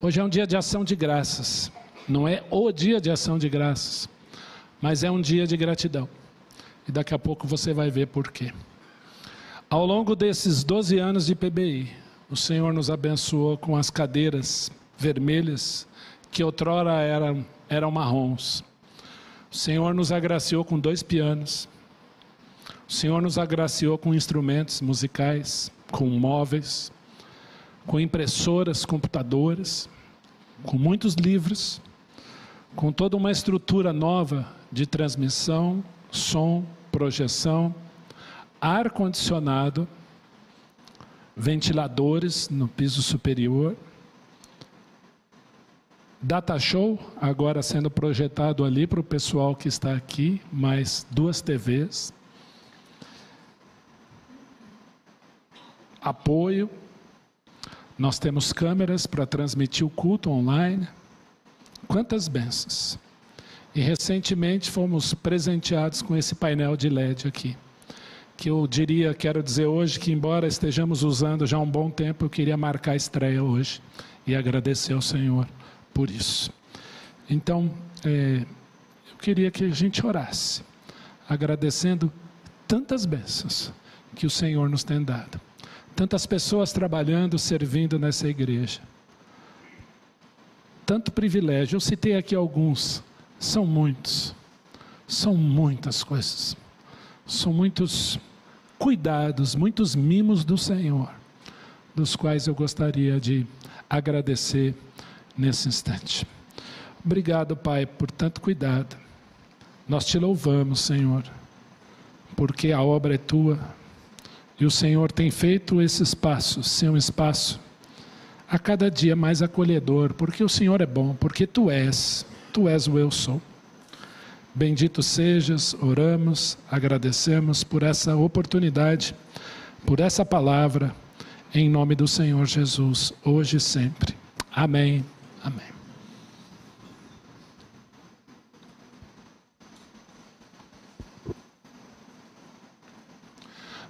Hoje é um dia de ação de graças. Não é o dia de ação de graças, mas é um dia de gratidão. E daqui a pouco você vai ver por quê. Ao longo desses 12 anos de PBI, o Senhor nos abençoou com as cadeiras vermelhas, que outrora eram marrons. O Senhor nos agraciou com 2 pianos. O Senhor nos agraciou com instrumentos musicais, com móveis, com impressoras, computadores, com muitos livros, com toda uma estrutura nova de transmissão, som, projeção, ar-condicionado, ventiladores no piso superior, data show agora sendo projetado ali para o pessoal que está aqui, mais 2 TVs, apoio. Nós temos câmeras para transmitir o culto online. Quantas bênçãos! E recentemente fomos presenteados com esse painel de LED aqui. Que eu quero dizer hoje que, embora estejamos usando já há um bom tempo, eu queria marcar a estreia hoje e agradecer ao Senhor por isso. Então, eu queria que a gente orasse, agradecendo tantas bênçãos que o Senhor nos tem dado. Tantas pessoas trabalhando, servindo nessa igreja. Tanto privilégio. Eu citei aqui alguns. São muitos. São muitas coisas. São muitos cuidados, muitos mimos do Senhor, dos quais eu gostaria de agradecer nesse instante. Obrigado, Pai, por tanto cuidado. Nós te louvamos, Senhor, porque a obra é tua. E o Senhor tem feito esse espaço ser um espaço a cada dia mais acolhedor, porque o Senhor é bom, porque Tu és o eu sou. Bendito sejas, oramos, agradecemos por essa oportunidade, por essa palavra, em nome do Senhor Jesus, hoje e sempre. Amém. Amém.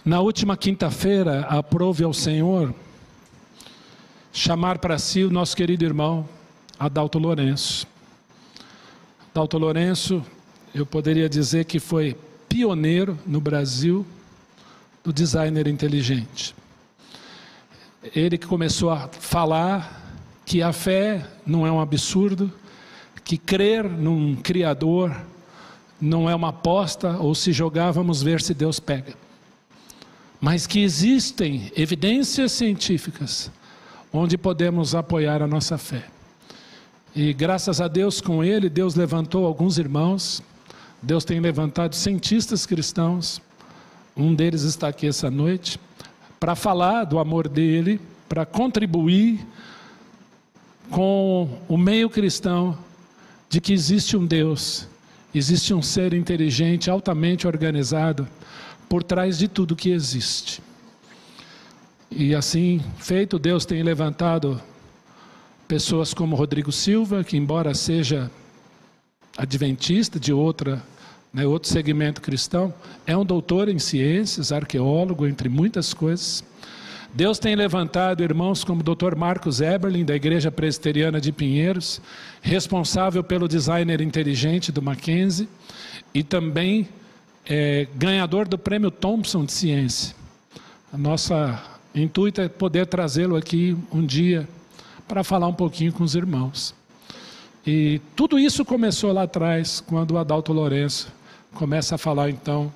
Na última quinta-feira, aprove ao Senhor chamar para si o nosso querido irmão Adalto Lourenço. Adalto Lourenço, eu poderia dizer que foi pioneiro no Brasil do designer inteligente. Ele que começou a falar que a fé não é um absurdo, que crer num Criador não é uma aposta, ou se jogar, vamos ver se Deus pega. Mas que existem evidências científicas onde podemos apoiar a nossa fé. E graças a Deus, com ele, Deus levantou alguns irmãos, Deus tem levantado cientistas cristãos, um deles está aqui essa noite, para falar do amor dele, para contribuir com o meio cristão de que existe um Deus, existe um ser inteligente, altamente organizado, por trás de tudo que existe. E assim feito, Deus tem levantado pessoas como Rodrigo Silva, que embora seja adventista de outro segmento cristão, é um doutor em ciências, arqueólogo, entre muitas coisas. Deus tem levantado irmãos como o Dr. Marcos Eberlin, da Igreja Presbiteriana de Pinheiros, responsável pelo designer inteligente do Mackenzie, e também ganhador do prêmio Thompson de ciência. A nossa intuito é poder trazê-lo aqui um dia para falar um pouquinho com os irmãos. E tudo isso começou lá atrás, quando o Adalto Lourenço começa a falar então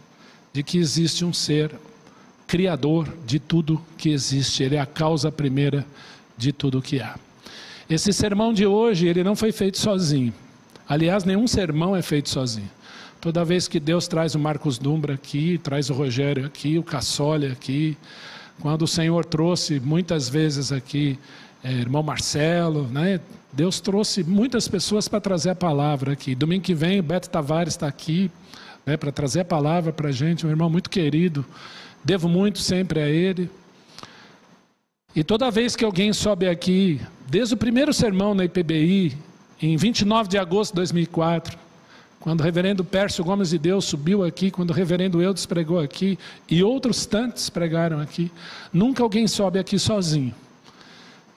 de que existe um ser criador de tudo que existe. Ele é a causa primeira de tudo que há. Esse sermão de hoje, ele não foi feito sozinho. Aliás, nenhum sermão é feito sozinho. Toda vez que Deus traz o Marcos Dumbra aqui, traz o Rogério aqui, o Cassoli aqui, quando o Senhor trouxe muitas vezes aqui, irmão Marcelo, né? Deus trouxe muitas pessoas para trazer a palavra aqui. Domingo que vem o Beto Tavares está aqui, né, para trazer a palavra para a gente, um irmão muito querido, devo muito sempre a ele. E toda vez que alguém sobe aqui, desde o primeiro sermão na IPBI, em 29 de agosto de 2004, quando o reverendo Pércio Gomes de Deus subiu aqui, quando o reverendo Eudes pregou aqui, e outros tantos pregaram aqui, nunca alguém sobe aqui sozinho.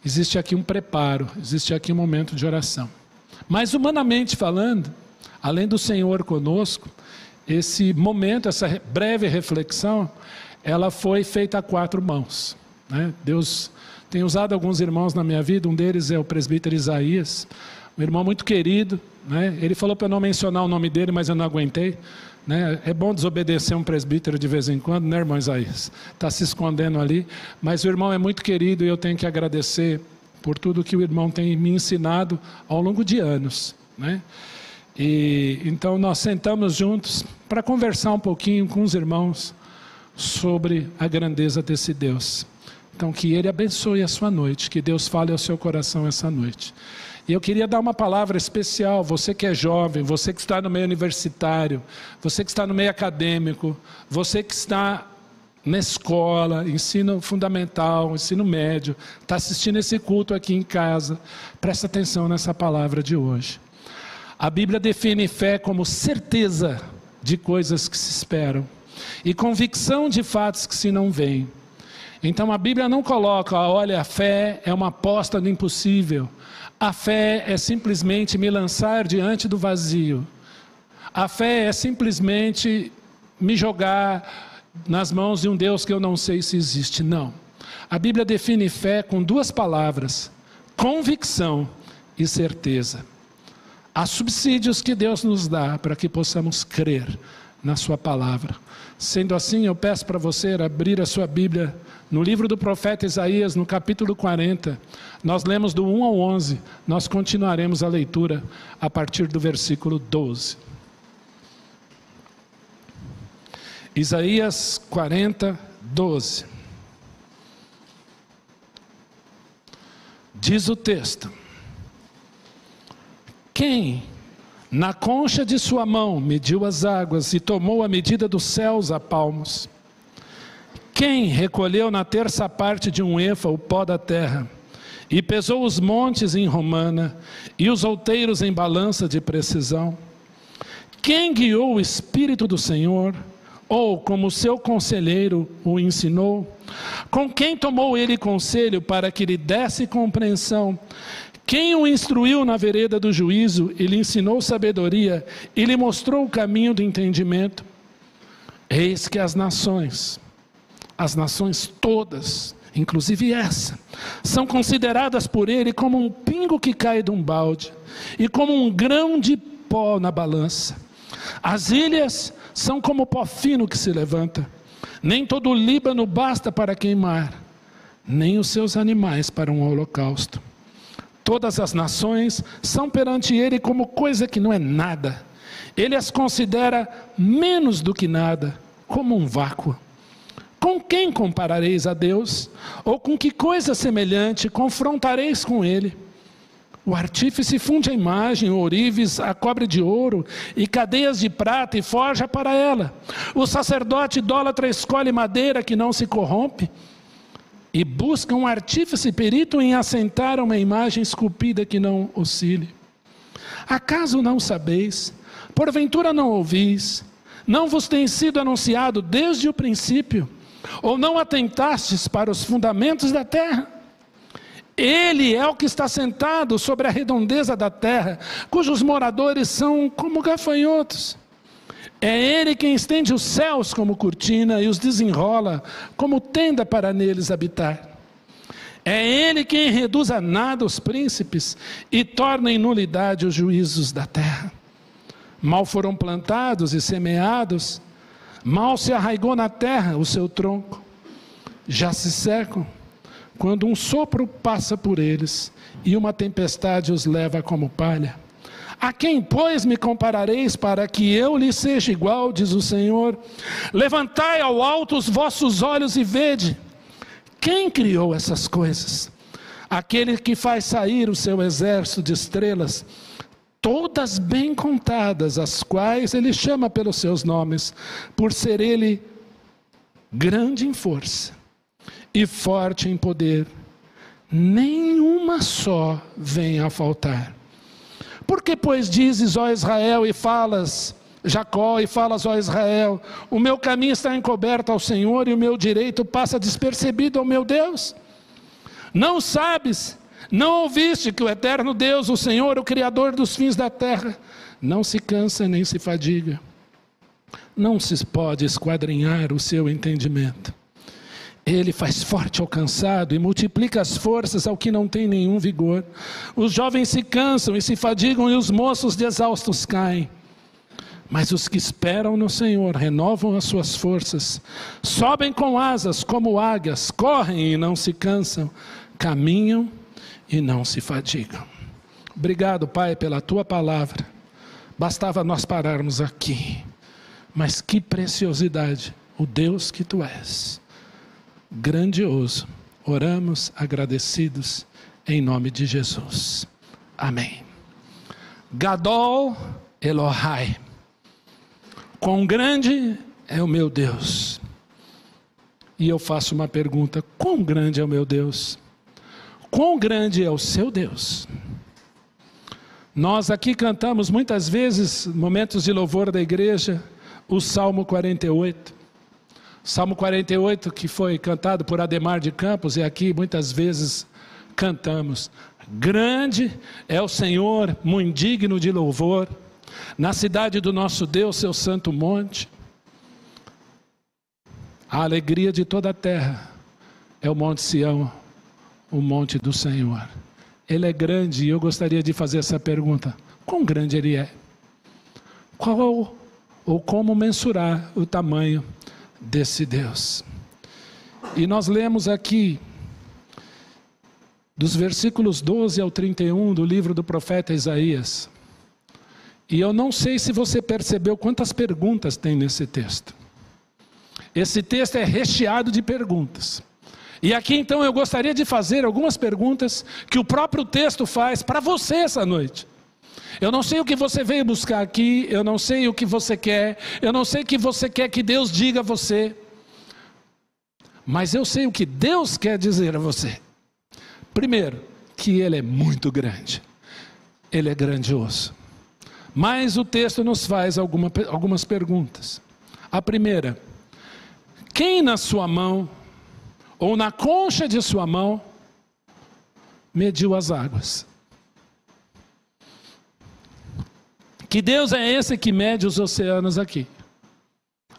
existe aqui um preparo, existe aqui um momento de oração. Mas humanamente falando, além do Senhor conosco, esse momento, essa breve reflexão, ela foi feita a 4 mãos, né? Deus tem usado alguns irmãos na minha vida, um deles é o presbítero Isaías, um irmão muito querido, né? Ele falou para eu não mencionar o nome dele, mas eu não aguentei, né? É bom desobedecer um presbítero de vez em quando, né, irmão Isaías? Está se escondendo ali, mas o irmão é muito querido e eu tenho que agradecer por tudo que o irmão tem me ensinado ao longo de anos, né? E então nós sentamos juntos para conversar um pouquinho com os irmãos sobre a grandeza desse Deus. Então que Ele abençoe a sua noite, que Deus fale ao seu coração essa noite. E eu queria dar uma palavra especial, você que é jovem, você que está no meio universitário, você que está no meio acadêmico, você que está na escola, ensino fundamental, ensino médio, está assistindo esse culto aqui em casa, presta atenção nessa palavra de hoje. A Bíblia define fé como certeza de coisas que se esperam e convicção de fatos que se não veem. Então a Bíblia não coloca, olha, a fé é uma aposta no impossível. A fé é simplesmente me lançar diante do vazio. A fé é simplesmente me jogar nas mãos de um Deus que eu não sei se existe. Não. A Bíblia define fé com 2 palavras: convicção e certeza. Há subsídios que Deus nos dá para que possamos crer na sua palavra. Sendo assim, eu peço para você abrir a sua Bíblia no livro do profeta Isaías, no capítulo 40. Nós lemos do 1 ao 11, nós continuaremos a leitura a partir do versículo 12. Isaías 40, 12. Diz o texto: quem, na concha de sua mão, mediu as águas e tomou a medida dos céus a palmos? Quem recolheu na 1/3 parte de um efa o pó da terra, e pesou os montes em romana, e os outeiros em balança de precisão? Quem guiou o Espírito do Senhor, ou como seu conselheiro o ensinou? Com quem tomou ele conselho para que lhe desse compreensão? Quem o instruiu na vereda do juízo, e lhe ensinou sabedoria, e lhe mostrou o caminho do entendimento? Eis que as nações todas, inclusive essa, são consideradas por ele como um pingo que cai de um balde, e como um grão de pó na balança. As ilhas são como pó fino que se levanta. Nem todo o Líbano basta para queimar, nem os seus animais para um holocausto. Todas as nações são perante ele como coisa que não é nada. Ele as considera menos do que nada, como um vácuo. Com quem comparareis a Deus? Ou com que coisa semelhante confrontareis com ele? O artífice funde a imagem, o ourives a cobre de ouro, e cadeias de prata e forja para ela. O sacerdote idólatra escolhe madeira que não se corrompe, e busca um artífice perito em assentar uma imagem esculpida que não oscile. Acaso não sabeis? Porventura não ouvis? Não vos tem sido anunciado desde o princípio? Ou não atentastes para os fundamentos da terra? Ele é o que está sentado sobre a redondeza da terra, cujos moradores são como gafanhotos. É ele quem estende os céus como cortina e os desenrola como tenda para neles habitar. É ele quem reduz a nada os príncipes e torna em nulidade os juízos da terra. Mal foram plantados e semeados, mal se arraigou na terra o seu tronco. Já se secam quando um sopro passa por eles e uma tempestade os leva como palha. A quem, pois, me comparareis para que eu lhe seja igual, diz o Senhor? Levantai ao alto os vossos olhos e vede. Quem criou essas coisas? Aquele que faz sair o seu exército de estrelas, todas bem contadas, as quais ele chama pelos seus nomes, por ser ele grande em força e forte em poder. Nenhuma só vem a faltar. Porque, pois, dizes, ó Israel, e falas, Jacó, e falas, ó Israel, o meu caminho está encoberto ao Senhor, e o meu direito passa despercebido ao meu Deus? Não sabes, não ouviste que o eterno Deus, o Senhor, o Criador dos fins da terra, não se cansa nem se fadiga. Não se pode esquadrinhar o seu entendimento. Ele faz forte ao cansado e multiplica as forças ao que não tem nenhum vigor. Os jovens se cansam e se fadigam e os moços de exaustos caem. Mas os que esperam no Senhor renovam as suas forças. Sobem com asas como águias, correm e não se cansam, caminham e não se fadigam. Obrigado, Pai, pela Tua palavra. Bastava nós pararmos aqui. Mas que preciosidade, o Deus que Tu és. Grandioso. Oramos agradecidos em nome de Jesus. Amém. Gadol Elohai. Quão grande é o meu Deus. E eu faço uma pergunta: quão grande é o meu Deus? Quão grande é o seu Deus? Nós aqui cantamos muitas vezes, momentos de louvor da igreja, o Salmo 48. Salmo 48, que foi cantado por Ademar de Campos, e aqui muitas vezes cantamos. Grande é o Senhor, muito digno de louvor, na cidade do nosso Deus, seu santo monte. A alegria de toda a terra é o Monte Sião, o monte do Senhor. Ele é grande, e eu gostaria de fazer essa pergunta: quão grande Ele é? Qual ou como mensurar o tamanho desse Deus? E nós lemos aqui, dos versículos 12 ao 31 do livro do profeta Isaías. E eu não sei se você percebeu quantas perguntas tem nesse texto. Esse texto é recheado de perguntas. E aqui então eu gostaria de fazer algumas perguntas que o próprio texto faz para você essa noite. Eu não sei o que você veio buscar aqui, eu não sei o que você quer, eu não sei o que você quer que Deus diga a você. Mas eu sei o que Deus quer dizer a você. Primeiro, que Ele é muito grande. Ele é grandioso. Mas o texto nos faz algumas perguntas. A primeira: quem na sua mão, ou na concha de sua mão, mediu as águas? Que Deus é esse que mede os oceanos aqui?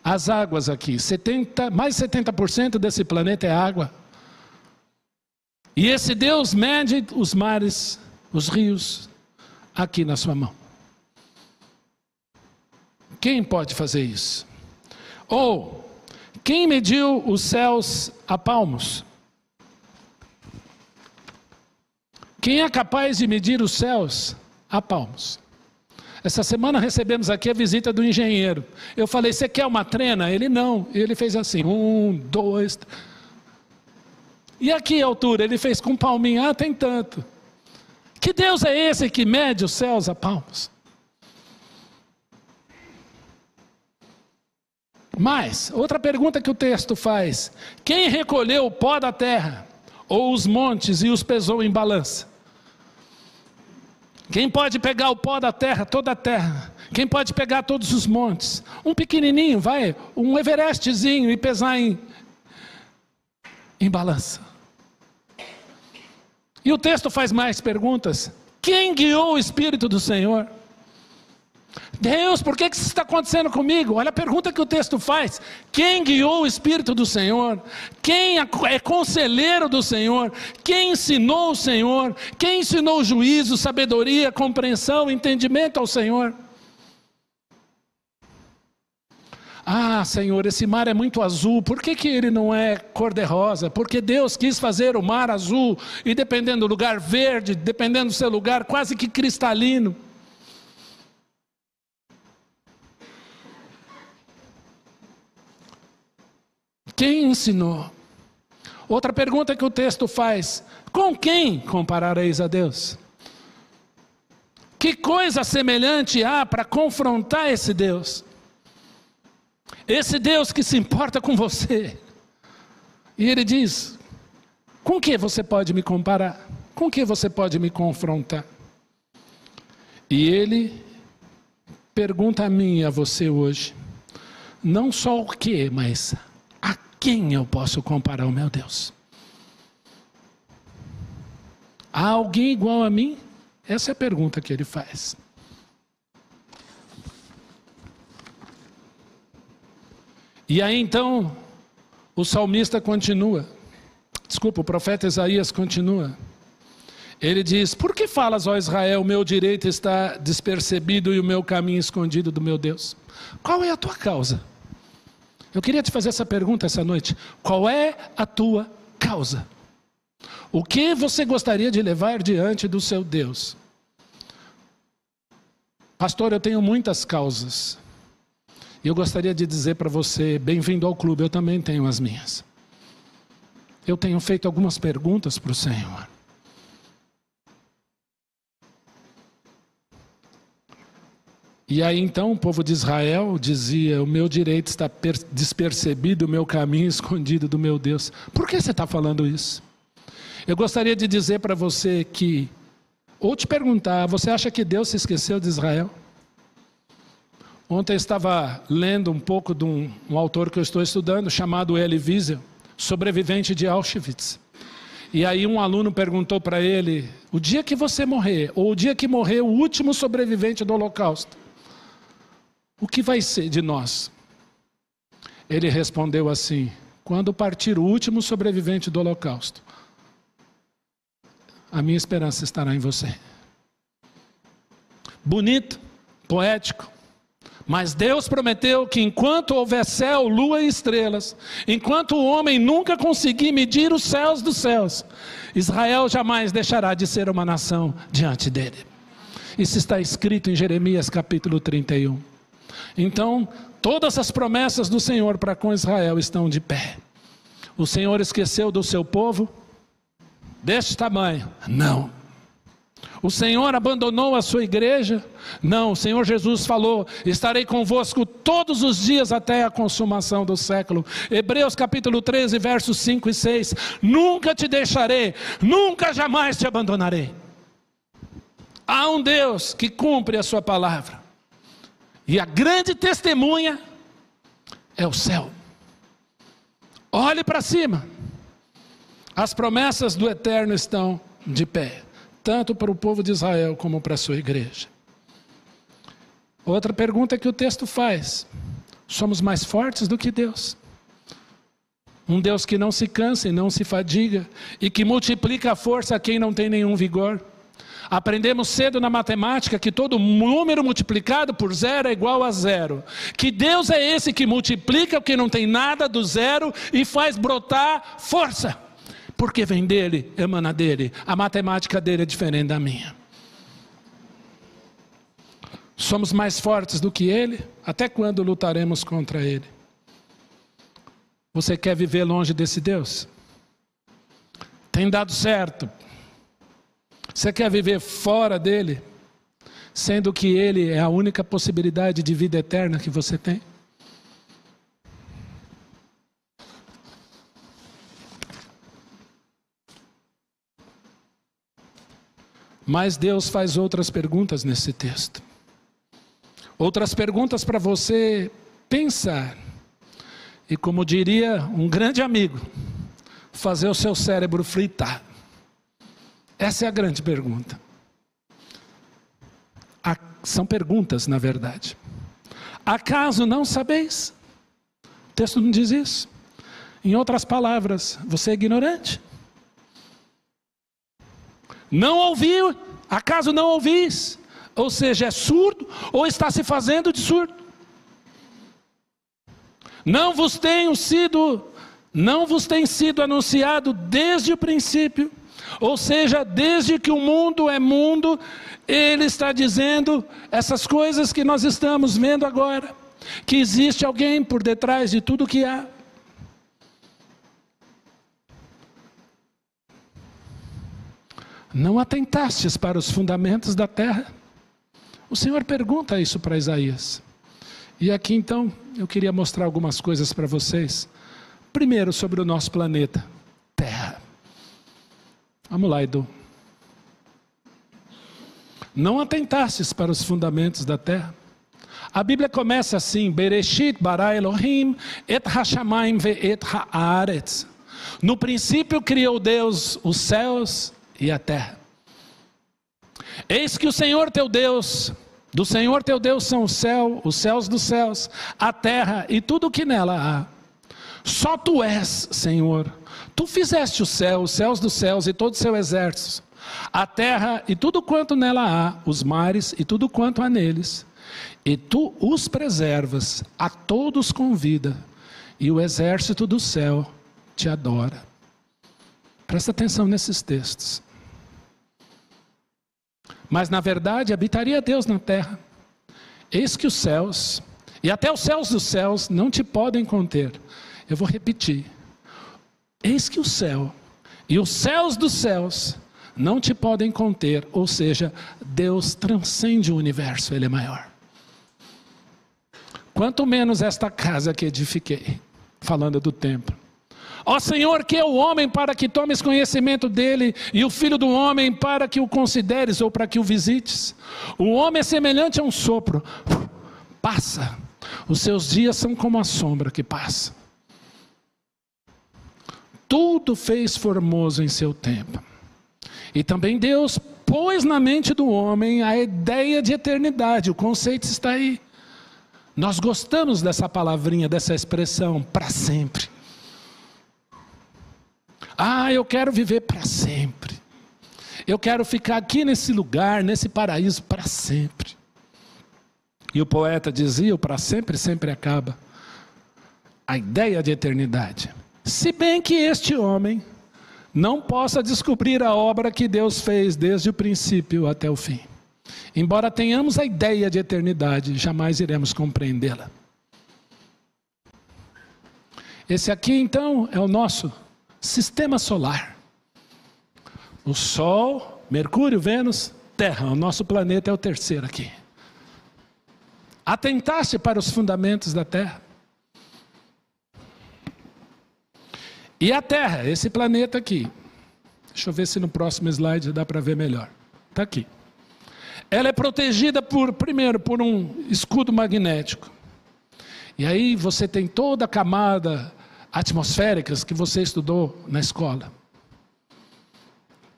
As águas aqui, mais de 70% desse planeta é água. E esse Deus mede os mares, os rios, aqui na sua mão. Quem pode fazer isso? Ou, quem mediu os céus a palmos? Quem é capaz de medir os céus a palmos? Essa semana recebemos aqui a visita do engenheiro. Eu falei: você quer uma trena? Ele não. Ele fez assim: 1, 2. E aqui a altura? Ele fez com palminha. Ah, tem tanto. Que Deus é esse que mede os céus a palmos? Mas, outra pergunta que o texto faz: quem recolheu o pó da terra, ou os montes, e os pesou em balança? Quem pode pegar o pó da terra, toda a terra? Quem pode pegar todos os montes? Um pequenininho, um Everestzinho, e pesar em balança. E o texto faz mais perguntas. Quem guiou o Espírito do Senhor? Deus, por que isso está acontecendo comigo? Olha a pergunta que o texto faz. Quem guiou o Espírito do Senhor? Quem é conselheiro do Senhor? Quem ensinou o Senhor? Quem ensinou juízo, sabedoria, compreensão, entendimento ao Senhor? Ah, Senhor, esse mar é muito azul. Por que ele não é cor-de-rosa? Porque Deus quis fazer o mar azul, e dependendo do lugar, verde, dependendo do seu lugar, quase que cristalino. Quem ensinou? Outra pergunta que o texto faz: com quem comparareis a Deus? Que coisa semelhante há para confrontar esse Deus? Esse Deus que se importa com você. E Ele diz: com que você pode me comparar? Com que você pode me confrontar? E Ele pergunta a mim e a você hoje, não só o que, mas quem eu posso comparar o meu Deus? Há alguém igual a mim? Essa é a pergunta que ele faz. E aí então, o salmista continua. Desculpa, o profeta Isaías continua. Ele diz: por que falas, ó Israel, o meu direito está despercebido e o meu caminho escondido do meu Deus? Qual é a tua causa? Eu queria te fazer essa pergunta essa noite. Qual é a tua causa? O que você gostaria de levar diante do seu Deus? Pastor, eu tenho muitas causas. E eu gostaria de dizer para você, bem-vindo ao clube, eu também tenho as minhas. Eu tenho feito algumas perguntas para o Senhor. E aí então o povo de Israel dizia: o meu direito está despercebido, o meu caminho escondido do meu Deus. Por que você está falando isso? Eu gostaria de dizer para você que, ou te perguntar, você acha que Deus se esqueceu de Israel? Ontem eu estava lendo um pouco de um autor que eu estou estudando, chamado Elie Wiesel, sobrevivente de Auschwitz. E aí um aluno perguntou para ele: o dia que você morrer, ou o dia que morrer o último sobrevivente do Holocausto, o que vai ser de nós? Ele respondeu assim: quando partir o último sobrevivente do Holocausto, a minha esperança estará em você. Bonito, poético. Mas Deus prometeu que enquanto houver céu, lua e estrelas, enquanto o homem nunca conseguir medir os céus dos céus, Israel jamais deixará de ser uma nação diante dele. Isso está escrito em Jeremias capítulo 31. Então, todas as promessas do Senhor para com Israel estão de pé. O Senhor esqueceu do seu povo deste tamanho? Não. O Senhor abandonou a sua igreja? Não. O Senhor Jesus falou: estarei convosco todos os dias até a consumação do século. Hebreus capítulo 13, versos 5 e 6. Nunca te deixarei, nunca jamais te abandonarei. Há um Deus que cumpre a sua palavra. E a grande testemunha é o céu. Olhe para cima. As promessas do Eterno estão de pé, tanto para o povo de Israel como para a sua igreja. Outra pergunta que o texto faz: somos mais fortes do que Deus? Um Deus que não se cansa e não se fadiga, e que multiplica a força a quem não tem nenhum vigor. Aprendemos cedo na matemática que todo número multiplicado por zero é igual a zero. Que Deus é esse que multiplica o que não tem nada do zero e faz brotar força. Porque vem dele, emana dele. A matemática dele é diferente da minha. Somos mais fortes do que ele? Até quando lutaremos contra ele? Você quer viver longe desse Deus? Tem dado certo? Você quer viver fora dele? Sendo que ele é a única possibilidade de vida eterna que você tem? Mas Deus faz outras perguntas nesse texto. Outras perguntas para você pensar. E como diria um grande amigo, fazer o seu cérebro fritar. Essa é a grande pergunta. São perguntas, na verdade. Acaso não sabeis? O texto não diz isso. Em outras palavras, você é ignorante? Não ouviu? Acaso não ouvis? Ou seja, é surdo ou está se fazendo de surdo? Não vos tem sido anunciado desde o princípio? Ou seja, desde que o mundo é mundo, ele está dizendo essas coisas que nós estamos vendo agora. Que existe alguém por detrás de tudo que há. Não atentastes para os fundamentos da terra? O Senhor pergunta isso para Isaías. E aqui então, eu queria mostrar algumas coisas para vocês. Primeiro, sobre o nosso planeta, Terra. Vamos lá, Edu. Não atentastes para os fundamentos da terra? A Bíblia começa assim: Bereshit bara Elohim et hashamayim ve'et haaretz. No princípio criou Deus os céus e a terra. Eis que o Senhor teu Deus, do Senhor teu Deus são o céu, os céus dos céus, a terra e tudo o que nela há. Só tu és, Senhor. Tu fizeste o céu, os céus dos céus e todo o seu exército, a terra e tudo quanto nela há, os mares e tudo quanto há neles. E tu os preservas, a todos com vida, e o exército do céu te adora. Presta atenção nesses textos. Mas na verdade habitaria Deus na terra. Eis que os céus, e até os céus dos céus, não te podem conter. Eu vou repetir. Eis que o céu, e os céus dos céus, não te podem conter. Ou seja, Deus transcende o universo, Ele é maior. Quanto menos esta casa que edifiquei, falando do templo. Ó Senhor, que é o homem para que tomes conhecimento dele, e o filho do homem para que o consideres ou para que o visites. O homem é semelhante a um sopro, passa, os seus dias são como a sombra que passa. Tudo fez formoso em seu tempo. E também Deus pôs na mente do homem a ideia de eternidade, o conceito está aí. Nós gostamos dessa palavrinha, dessa expressão, para sempre. Ah, eu quero viver para sempre. Eu quero ficar aqui nesse lugar, nesse paraíso para sempre. E o poeta dizia, o para sempre sempre acaba. A ideia de eternidade. Se bem que este homem não possa descobrir a obra que Deus fez desde o princípio até o fim. Embora tenhamos a ideia de eternidade, jamais iremos compreendê-la. Esse aqui então é o nosso sistema solar. O Sol, Mercúrio, Vênus, Terra. O nosso planeta é o terceiro aqui. Atentaste para os fundamentos da Terra. E a Terra, esse planeta aqui. Deixa eu ver se no próximo slide dá para ver melhor. Está aqui. Ela é protegida primeiro por um escudo magnético. E aí você tem toda a camada atmosféricas que você estudou na escola.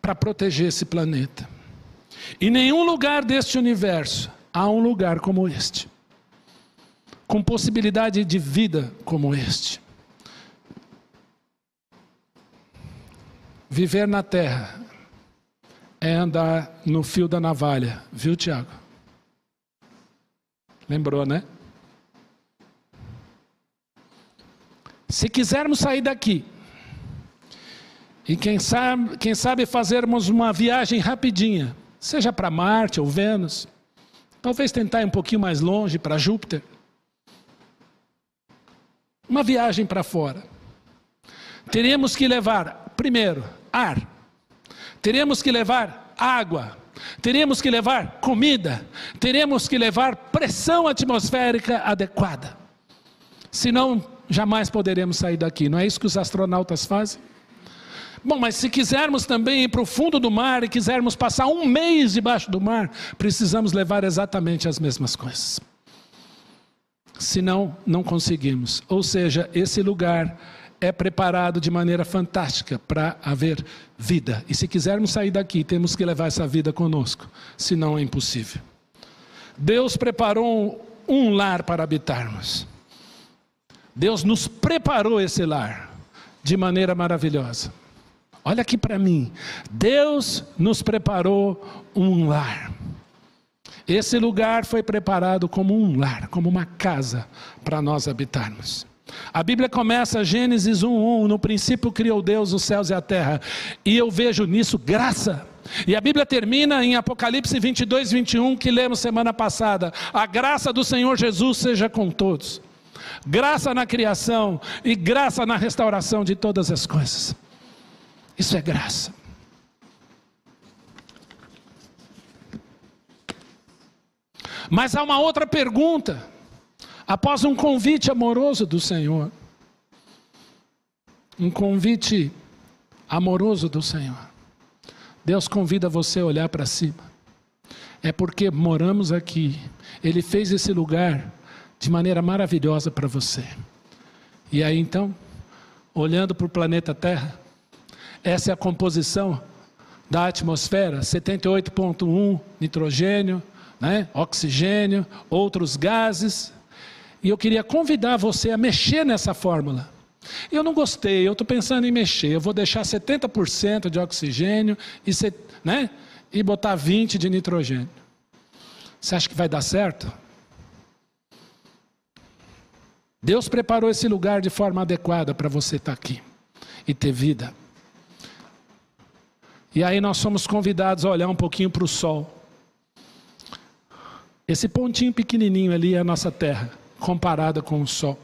Para proteger esse planeta. Em nenhum lugar deste universo há um lugar como este. Com possibilidade de vida como este. Viver na Terra é andar no fio da navalha, viu, Tiago? Lembrou, né? Se quisermos sair daqui, e quem sabe fazermos uma viagem rapidinha, seja para Marte ou Vênus, talvez tentar ir um pouquinho mais longe, para Júpiter, uma viagem para fora, teríamos que levar, primeiro, ar, teríamos que levar água, teríamos que levar comida, teríamos que levar pressão atmosférica adequada. Senão, jamais poderemos sair daqui. Não é isso que os astronautas fazem? Bom, mas se quisermos também ir para o fundo do mar e quisermos passar um mês debaixo do mar, precisamos levar exatamente as mesmas coisas. Senão, não conseguimos. Ou seja, esse lugar é preparado de maneira fantástica para haver vida. E se quisermos sair daqui, temos que levar essa vida conosco. Senão é impossível. Deus preparou um lar para habitarmos. Deus nos preparou esse lar de maneira maravilhosa. Olha aqui para mim. Deus nos preparou um lar. Esse lugar foi preparado como um lar, como uma casa para nós habitarmos. A Bíblia começa, Gênesis 1:1, no princípio criou Deus os céus e a terra. E eu vejo nisso graça. E a Bíblia termina em Apocalipse 22:21, que lemos semana passada. A graça do Senhor Jesus seja com todos. Graça na criação e graça na restauração de todas as coisas. Isso é graça. Mas há uma outra pergunta. Após um convite amoroso do Senhor. Um convite amoroso do Senhor. Deus convida você a olhar para cima. É porque moramos aqui. Ele fez esse lugar de maneira maravilhosa para você. E aí então, olhando para o planeta Terra, essa é a composição da atmosfera, 78,1 nitrogênio, né? Oxigênio, outros gases. E eu queria convidar você a mexer nessa fórmula. Eu não gostei, eu estou pensando em mexer. Eu vou deixar 70% de oxigênio e botar 20% de nitrogênio. Você acha que vai dar certo? Deus preparou esse lugar de forma adequada para você estar aqui e ter vida. E aí nós somos convidados a olhar um pouquinho para o sol. Esse pontinho pequenininho ali é a nossa terra, comparada com o sol.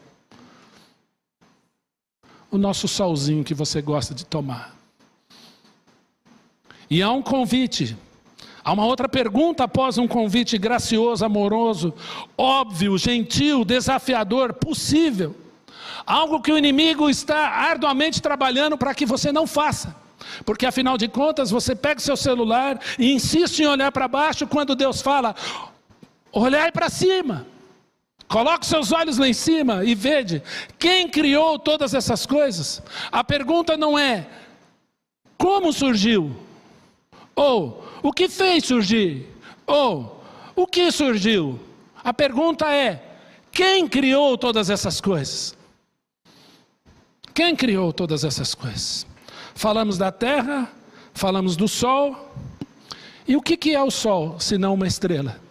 O nosso solzinho que você gosta de tomar. E há um convite, há uma outra pergunta após um convite gracioso, amoroso, óbvio, gentil, desafiador, possível. Algo que o inimigo está arduamente trabalhando para que você não faça. Porque afinal de contas você pega o seu celular e insiste em olhar para baixo quando Deus fala, olhai para cima. Coloque seus olhos lá em cima e vede quem criou todas essas coisas. A pergunta não é como surgiu, ou o que fez surgir, ou o que surgiu. A pergunta é quem criou todas essas coisas? Quem criou todas essas coisas? Falamos da terra, falamos do sol. E o que é o sol, se não uma estrela?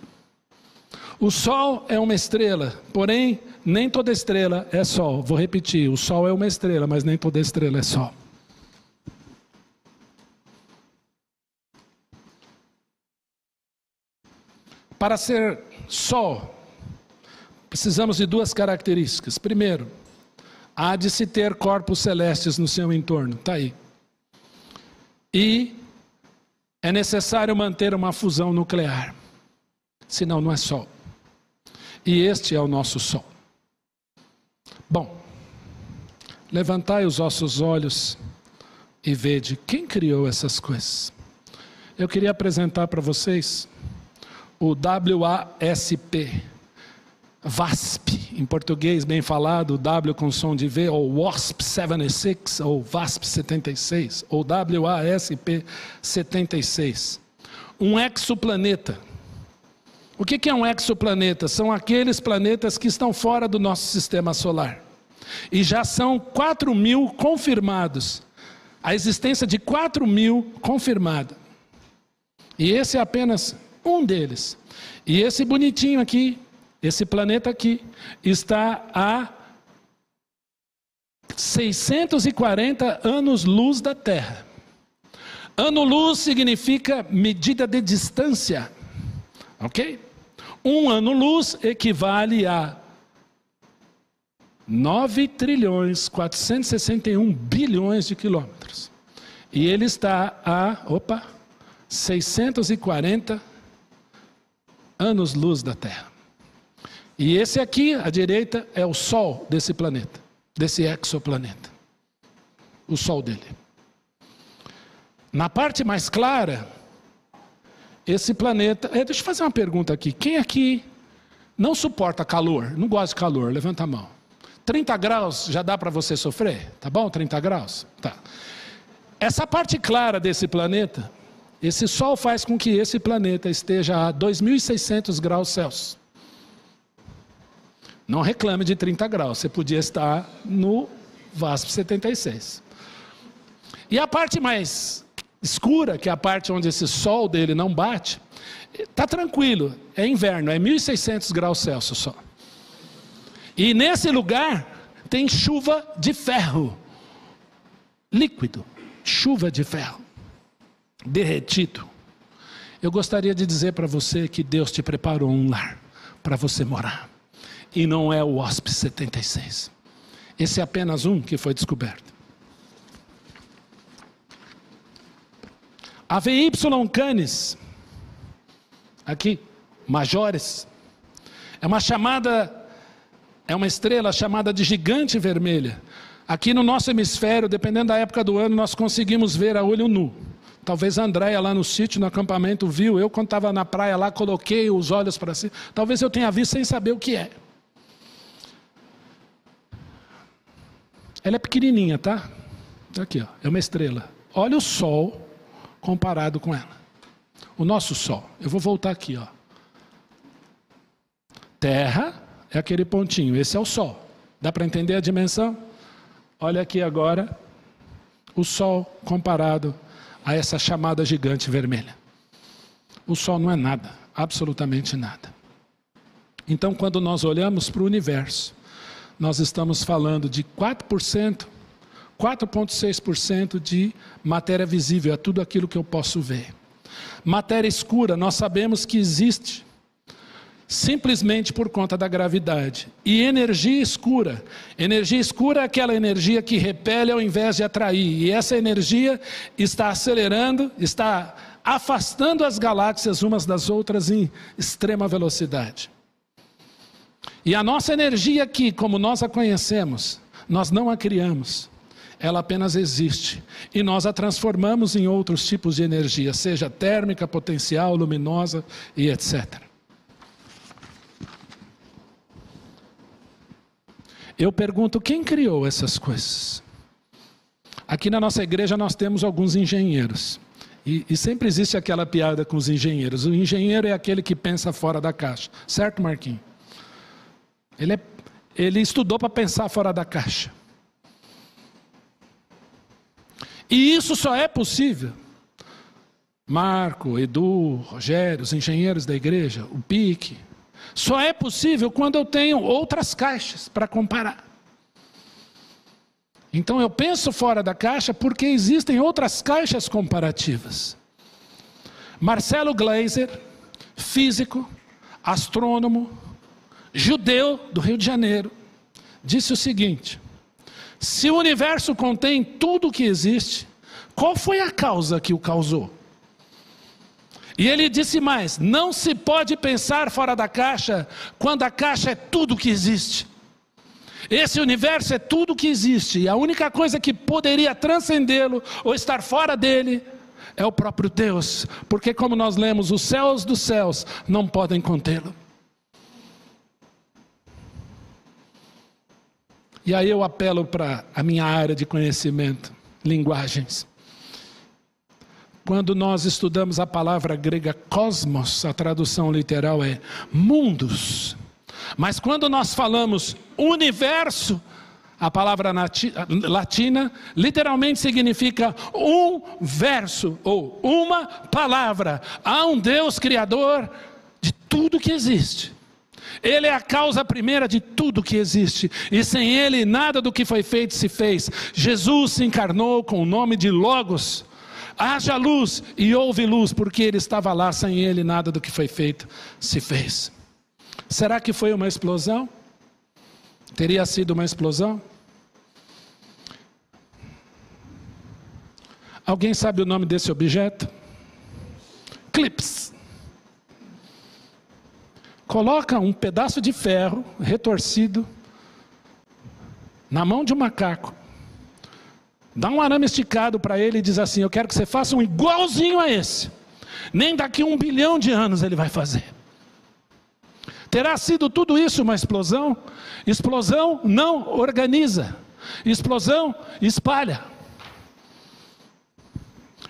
O sol é uma estrela, porém, nem toda estrela é sol. Vou repetir, o sol é uma estrela, mas nem toda estrela é sol. Para ser sol, precisamos de duas características. Primeiro, há de se ter corpos celestes no seu entorno, está aí. E é necessário manter uma fusão nuclear, senão não é sol. E este é o nosso sol. Bom, levantai os vossos olhos e vede quem criou essas coisas. Eu queria apresentar para vocês o WASP, VASP, em português bem falado, W com som de V, ou WASP 76, ou VASP 76, ou WASP 76. Um exoplaneta. O que é um exoplaneta? São aqueles planetas que estão fora do nosso sistema solar. E já são 4.000 confirmados. A existência de 4.000 confirmada. E esse é apenas um deles. E esse bonitinho aqui, esse planeta aqui, está a 640 anos-luz da Terra. Ano-luz significa medida de distância. Ok? Um ano-luz equivale a 9.461.bilhões de quilômetros. E ele está a 640 anos-luz da Terra. E esse aqui, à direita, é o Sol desse planeta, desse exoplaneta. O Sol dele. Na parte mais clara, esse planeta... deixa eu fazer uma pergunta aqui. Quem aqui não suporta calor? Não gosta de calor? Levanta a mão. 30 graus já dá para você sofrer? Tá bom? 30 graus? Tá. Essa parte clara desse planeta, esse Sol faz com que esse planeta esteja a 2.600 graus Celsius. Não reclame de 30 graus. Você podia estar no VASP 76. E a parte mais escura, que é a parte onde esse sol dele não bate, está tranquilo, é inverno, é 1.600 graus Celsius só. E nesse lugar tem chuva de ferro, líquido, chuva de ferro, derretido. Eu gostaria de dizer para você que Deus te preparou um lar para você morar. E não é o WASP 76. Esse é apenas um que foi descoberto. A VY Canis, aqui, Majores, é uma estrela chamada de gigante vermelha. Aqui no nosso hemisfério, dependendo da época do ano, nós conseguimos ver a olho nu. Talvez a Andréia lá no sítio, no acampamento, viu. Eu, quando estava na praia lá, coloquei os olhos para cima. Talvez eu tenha visto sem saber o que é. Ela é pequenininha, tá? Aqui, ó, é uma estrela. Olha o Sol comparado com ela. O nosso Sol. Eu vou voltar aqui, ó. Terra é aquele pontinho, esse é o Sol. Dá para entender a dimensão? Olha aqui agora o Sol comparado a essa chamada gigante vermelha. O Sol não é nada, absolutamente nada. Então, quando nós olhamos para o universo, nós estamos falando de 4%, 4,6% de matéria visível, é tudo aquilo que eu posso ver. Matéria escura, nós sabemos que existe, simplesmente por conta da gravidade. E energia escura é aquela energia que repele ao invés de atrair. E essa energia está acelerando, está afastando as galáxias umas das outras em extrema velocidade. E a nossa energia aqui, como nós a conhecemos, nós não a criamos. Ela apenas existe. E nós a transformamos em outros tipos de energia, seja térmica, potencial, luminosa e etc. Eu pergunto, quem criou essas coisas? Aqui na nossa igreja nós temos alguns engenheiros. E sempre existe aquela piada com os engenheiros. O engenheiro é aquele que pensa fora da caixa. Certo, Marquinhos? Ele estudou para pensar fora da caixa. E isso só é possível. Marco, Edu, Rogério, os engenheiros da igreja, o PIC. Só é possível quando eu tenho outras caixas para comparar. Então eu penso fora da caixa porque existem outras caixas comparativas. Marcelo Gleiser, físico, astrônomo, judeu do Rio de Janeiro, disse o seguinte: se o universo contém tudo o que existe, qual foi a causa que o causou? E ele disse mais: não se pode pensar fora da caixa quando a caixa é tudo o que existe. Esse universo é tudo o que existe, e a única coisa que poderia transcendê-lo ou estar fora dele é o próprio Deus, porque como nós lemos, os céus dos céus não podem contê-lo. E aí eu apelo para a minha área de conhecimento, linguagens. Quando nós estudamos a palavra grega cosmos, a tradução literal é mundos. Mas quando nós falamos universo, a palavra latina literalmente significa um verso, ou uma palavra. Há um Deus criador de tudo que existe. Ele é a causa primeira de tudo que existe. E sem Ele nada do que foi feito se fez. Jesus se encarnou com o nome de Logos. Haja luz e houve luz, porque Ele estava lá. Sem Ele nada do que foi feito se fez. Será que foi uma explosão? Teria sido uma explosão? Alguém sabe o nome desse objeto? Clips. Coloca um pedaço de ferro retorcido na mão de um macaco. Dá um arame esticado para ele e diz assim: eu quero que você faça um igualzinho a esse. Nem daqui a 1 bilhão de anos ele vai fazer. Terá sido tudo isso uma explosão? Explosão não organiza. Explosão espalha.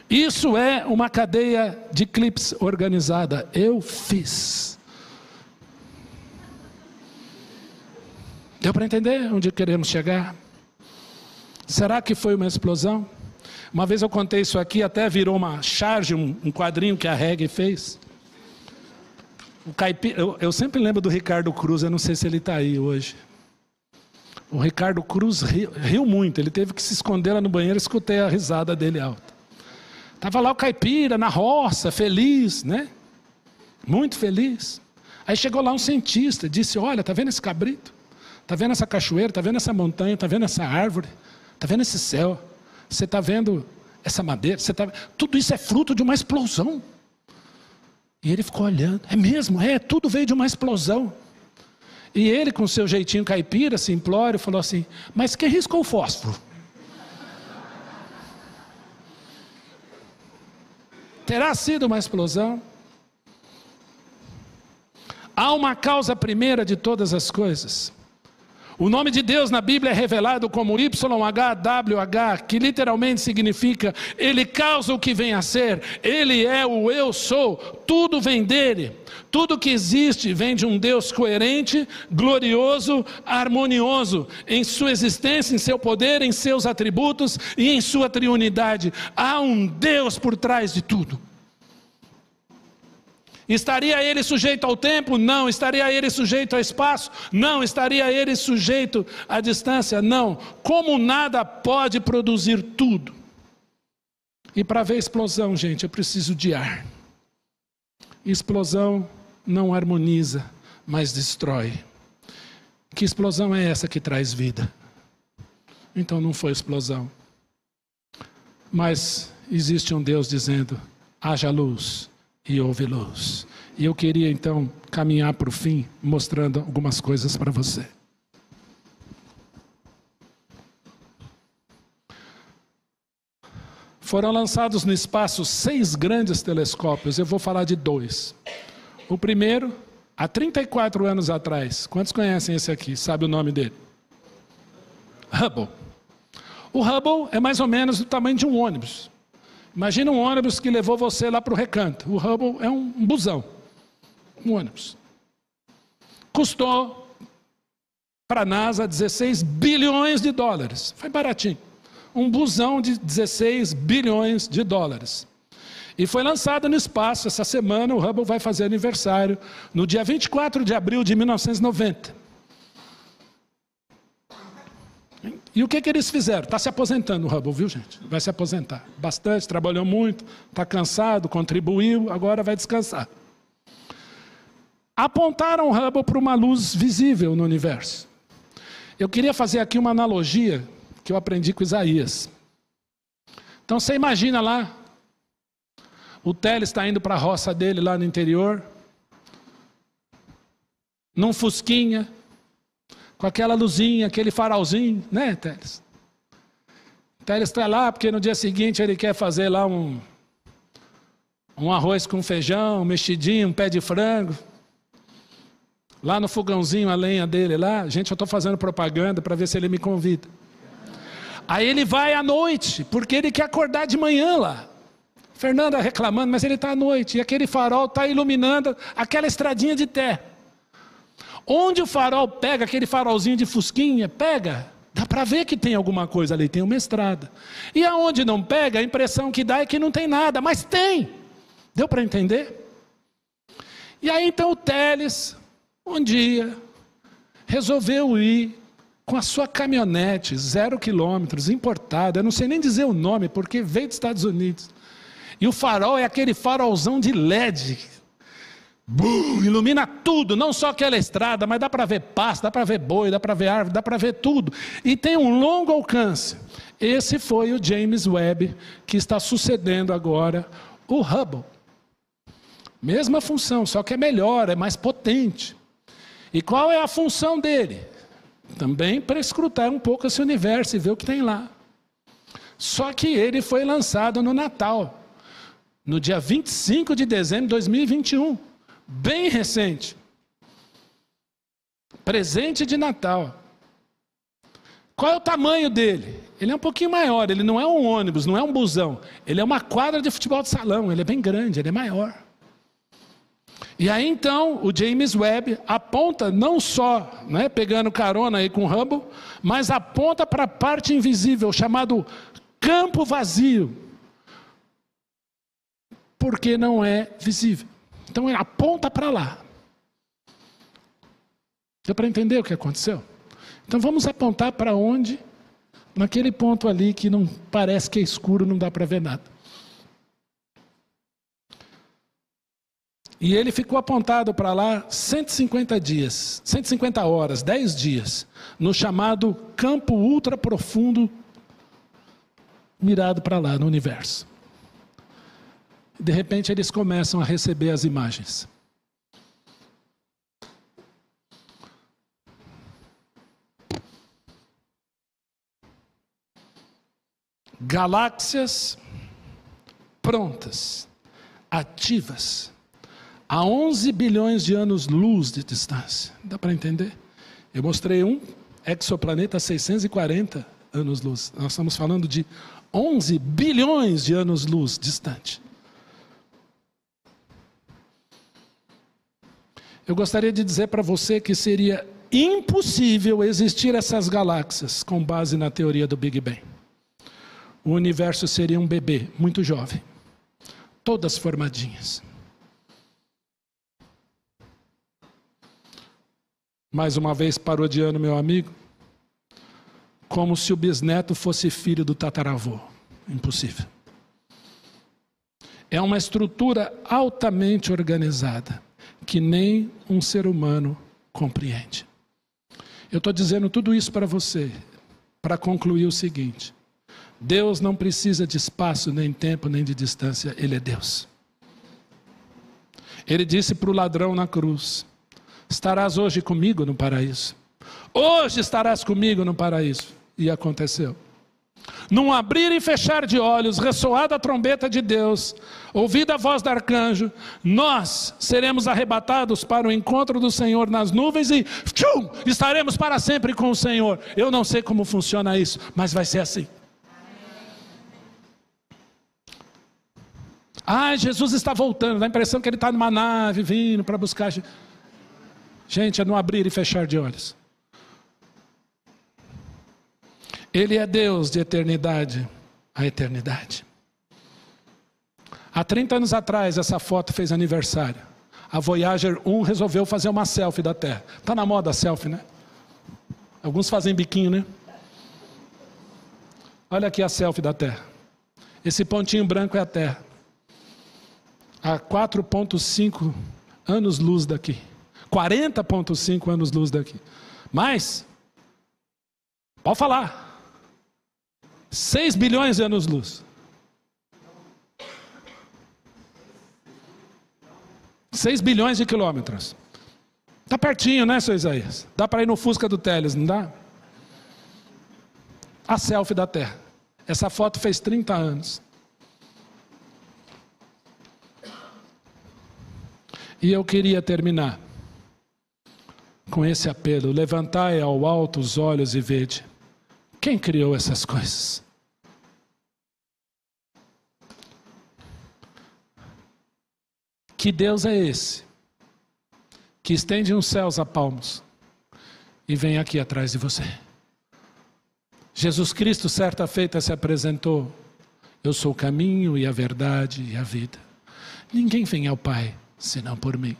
Isso é uma cadeia de clipes organizada. Eu fiz. Deu para entender onde queremos chegar? Será que foi uma explosão? Uma vez eu contei isso aqui, até virou uma charge, um quadrinho que a Reggae fez. O caipira, eu sempre lembro do Ricardo Cruz, eu não sei se ele está aí hoje. O Ricardo Cruz riu muito, ele teve que se esconder lá no banheiro, escutei a risada dele alta. Estava lá o caipira, na roça, feliz, né? Muito feliz. Aí chegou lá um cientista, disse: olha, está vendo esse cabrito? Está vendo essa cachoeira? Está vendo essa montanha? Está vendo essa árvore? Está vendo esse céu? Você está vendo essa madeira? Tudo isso é fruto de uma explosão. E ele ficou olhando. É mesmo? Tudo veio de uma explosão. E ele, com seu jeitinho caipira, simplório, falou assim: mas quem riscou o fósforo? Terá sido uma explosão? Há uma causa primeira de todas as coisas. O nome de Deus na Bíblia é revelado como YHWH, que literalmente significa Ele causa o que vem a ser, Ele é o eu sou, tudo vem dele. Tudo que existe vem de um Deus coerente, glorioso, harmonioso, em sua existência, em seu poder, em seus atributos e em sua triunidade. Há um Deus por trás de tudo. Estaria ele sujeito ao tempo? Não. Estaria ele sujeito ao espaço? Não. Estaria ele sujeito à distância? Não. Como nada pode produzir tudo. E para ver explosão, gente, eu preciso de ar. Explosão não harmoniza, mas destrói. Que explosão é essa que traz vida? Então não foi explosão. Mas existe um Deus dizendo, haja luz. E houve luz. E eu queria então caminhar para o fim, mostrando algumas coisas para você. Foram lançados no espaço 6 grandes telescópios, eu vou falar de 2. O primeiro, há 34 anos atrás, quantos conhecem esse aqui? Sabe o nome dele? Hubble. O Hubble é mais ou menos do tamanho de um ônibus. Imagina um ônibus que levou você lá para o recanto. O Hubble é um busão, um ônibus. Custou para a NASA 16 bilhões de dólares. Foi baratinho. Um busão de 16 bilhões de dólares. E foi lançado no espaço. Essa semana o Hubble vai fazer aniversário, no dia 24 de abril de 1990. E o que eles fizeram? Está se aposentando o Hubble, viu, gente? Vai se aposentar. Bastante, trabalhou muito, está cansado, contribuiu, agora vai descansar. Apontaram o Hubble para uma luz visível no universo. Eu queria fazer aqui uma analogia que eu aprendi com Isaías. Então você imagina lá, o Teles está indo para a roça dele lá no interior, num fusquinha, com aquela luzinha, aquele farolzinho, né, Teles? Teles está lá porque no dia seguinte ele quer fazer lá um arroz com feijão, um mexidinho, um pé de frango. Lá no fogãozinho, a lenha dele lá. Gente, eu estou fazendo propaganda para ver se ele me convida. Aí ele vai à noite, porque ele quer acordar de manhã lá. Fernanda reclamando, mas ele está à noite. E aquele farol está iluminando aquela estradinha de terra. Onde o farol pega, aquele farolzinho de fusquinha, pega, dá para ver que tem alguma coisa ali, tem uma estrada. E aonde não pega, a impressão que dá é que não tem nada, mas tem. Deu para entender? E aí então o Teles, um dia, resolveu ir com a sua caminhonete, 0 quilômetros, importada, eu não sei nem dizer o nome, porque veio dos Estados Unidos. E o farol é aquele farolzão de LED, ilumina tudo, não só aquela estrada, mas dá para ver pasto, dá para ver boi, dá para ver árvore, dá para ver tudo. E tem um longo alcance. Esse foi o James Webb, que está sucedendo agora o Hubble. Mesma função, só que é melhor, é mais potente. E qual é a função dele? Também para escrutar um pouco esse universo e ver o que tem lá. Só que ele foi lançado no Natal, no dia 25 de dezembro de 2021. Bem recente. Presente de Natal. Qual é o tamanho dele? Ele é um pouquinho maior, ele não é um ônibus, não é um busão. Ele é uma quadra de futebol de salão, ele é bem grande, ele é maior. E aí então o James Webb aponta não só, pegando carona aí com o Hubble, mas aponta para a parte invisível, chamado campo vazio. Porque não é visível. Então ele aponta para lá. Deu para entender o que aconteceu? Então vamos apontar para onde? Naquele ponto ali que não parece que é escuro, não dá para ver nada. E ele ficou apontado para lá 150 dias, 150 horas, 10 dias, no chamado campo ultra profundo, mirado para lá no universo. De repente eles começam a receber as imagens. Galáxias prontas, ativas, a 11 bilhões de anos-luz de distância. Dá para entender? Eu mostrei um, exoplaneta 640 anos-luz. Nós estamos falando de 11 bilhões de anos-luz distante. Eu gostaria de dizer para você que seria impossível existir essas galáxias com base na teoria do Big Bang. O universo seria um bebê muito jovem, todas formadinhas. Mais uma vez parodiando meu amigo, como se o bisneto fosse filho do tataravô. Impossível. É uma estrutura altamente organizada, que nem um ser humano compreende. Eu estou dizendo tudo isso para você, para concluir o seguinte: Deus não precisa de espaço, nem tempo, nem de distância, Ele é Deus. Ele disse para o ladrão na cruz: estarás hoje comigo no paraíso. Hoje estarás comigo no paraíso. E aconteceu. Num abrir e fechar de olhos, ressoada a trombeta de Deus, ouvida a voz do arcanjo, nós seremos arrebatados para o encontro do Senhor nas nuvens e tchum, estaremos para sempre com o Senhor. Eu não sei como funciona isso, mas vai ser assim. Jesus está voltando, dá a impressão que Ele está numa nave vindo para buscar. Gente, é no abrir e fechar de olhos. Ele é Deus de eternidade a eternidade. Há 30 anos atrás, essa foto fez aniversário. A Voyager 1 resolveu fazer uma selfie da Terra. Está na moda a selfie, né? Alguns fazem biquinho, né? Olha aqui a selfie da Terra. Esse pontinho branco é a Terra. A 4,5 anos-luz daqui. 40,5 anos-luz daqui. Mas, pode falar. 6 bilhões de anos-luz. 6 bilhões de quilômetros. Está pertinho, né, seu Isaías? Dá para ir no Fusca do Teles, não dá? A selfie da Terra. Essa foto fez 30 anos. E eu queria terminar com esse apelo: levantai ao alto os olhos e vede. Quem criou essas coisas? Que Deus é esse que estende os céus a palmos e vem aqui atrás de você? Jesus Cristo, certa feita, se apresentou: eu sou o caminho e a verdade e a vida. Ninguém vem ao Pai senão por mim.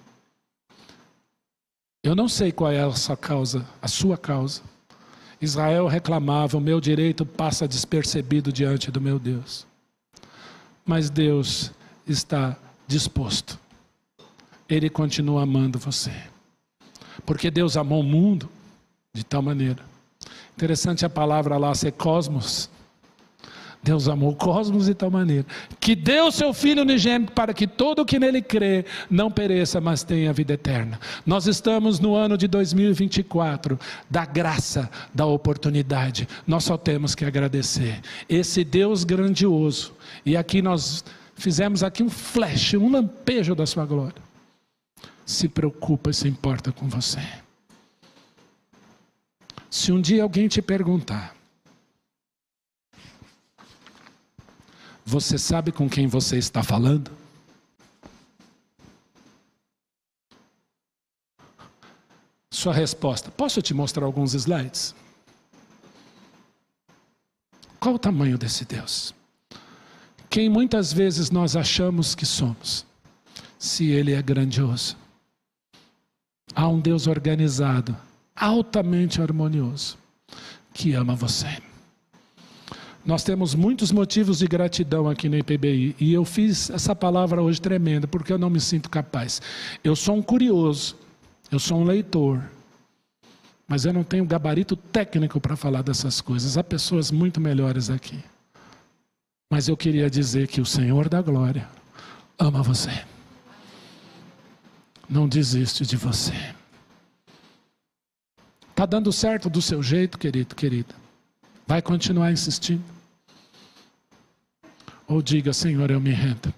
Eu não sei qual é a sua causa. Israel reclamava: o meu direito passa despercebido diante do meu Deus. Mas Deus está disposto. Ele continua amando você. Porque Deus amou o mundo de tal maneira. Interessante a palavra lá ser cosmos. Deus amou o cosmos de tal maneira que deu seu Filho unigênito para que todo o que nele crê não pereça, mas tenha vida eterna. Nós estamos no ano de 2024, da graça, da oportunidade. Nós só temos que agradecer. Esse Deus grandioso. E aqui nós fizemos aqui um flash, um lampejo da sua glória. Se preocupa e se importa com você. Se um dia alguém te perguntar: você sabe com quem você está falando? Sua resposta: posso te mostrar alguns slides? Qual o tamanho desse Deus? Quem muitas vezes nós achamos que somos, se Ele é grandioso. Há um Deus organizado, altamente harmonioso, que ama você. Nós temos muitos motivos de gratidão aqui na IPBI. E eu fiz essa palavra hoje tremenda, porque eu não me sinto capaz. Eu sou um curioso, eu sou um leitor. Mas eu não tenho gabarito técnico para falar dessas coisas. Há pessoas muito melhores aqui. Mas eu queria dizer que o Senhor da Glória ama você. Não desiste de você. Está dando certo do seu jeito, querido, querida? Vai continuar insistindo? Ou diga: Senhor, eu me rendo.